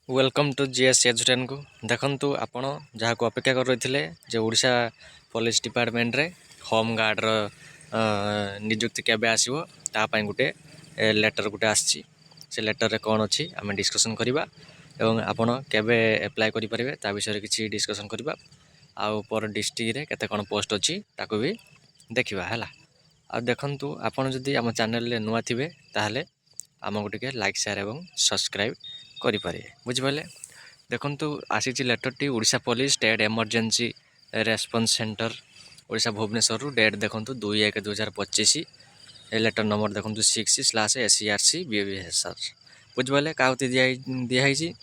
Welcome to GS एजुटेन को देखंतु आपण जहाँ को अपेक्षा कर रही जे ओडिशा पुलिस डिपार्टमेंट रे होम गार्ड रो नियुक्ति केबे आसीबो ता पई गुटे लेटर गुटे आसी से लेटर रे कोन अछि आमे डिस्कशन करिबा एवं आपण केबे अप्लाई करि परिबे ता विषय रे किछि डिस्कशन करिबा आउ पर डिस्ट्रिक्ट रे केते कोन पोस्ट अछि ताको भी देखिबा हैला। आ देखंतु आपण जदि आम चैनल रे नुआ थिबे ताहले आमको टिके लाइक शेयर एवं सब्सक्राइब करें बुझिपारे। देखंतु आसी लेटरटी Odisha police state emergency response centre Odisha Bhubaneswar date देखंतु 2/1/2025 लेटर नंबर देखंतु 6/SERC BBSR बुझिपारे काउती दिखाई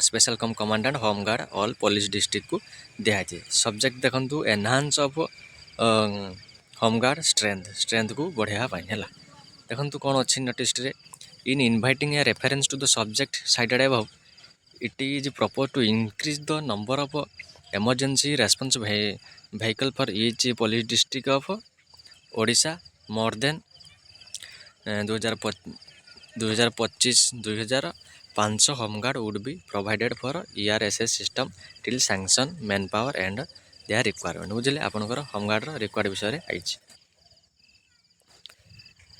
special cum commandant home guard all police district को दिखाई सब्जेक्ट देखंतु enhance of home guard strength को बढ़िया है। देखंतु कौन अच्छी नोटिस रे in inviting a reference to the subject cited above it is proper to increase the number of emergency response vehicle for each police district of Odisha more than 2025 homeguard would be provided for ERSS system till sanction manpower and their requirement बुझे आपंकर home guard required विषय आई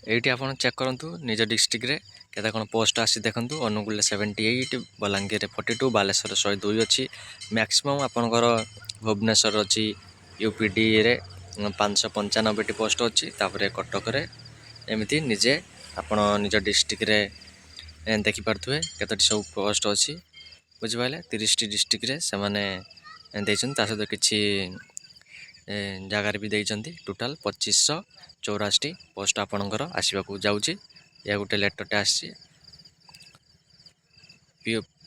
eighty आप check करूँ निज district रे केते कोन post आसी देखंतु अनुगुल 78 बलांगीर 42 बालेश्वर 102 अच्छी मैक्सिमम आपनकर भुवनेश्वर अच्छी यूपीडी रे 595 पोस्ट अच्छी तापर कटक रे एमती निजे आपण निज डिस्ट्रिक्ट रे देखि पारथुए केतटी सब पोस्ट अच्छी बुझिपाले 30 डिस्ट्रिक्ट रे से माने देइछन ता सहित किछि जगार भी देइछन्ती टोटाल 2584 पोस्ट आपणकर आसवाक जाऊँगी या गोटे लेटरटे आसी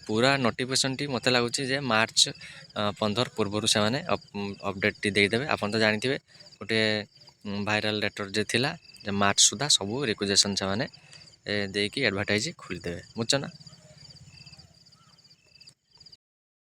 पूरा नोटिफिकेशन टी मत लगुच मार्च 15 पूर्व से अपडेट टी देदेवे आप तो जानी गोटे भाइराल लेटर जे थिला मार्च सुधा सब रिक्वेजेसन से देकी एडवर्टाइज खोलीदेवे बुझना।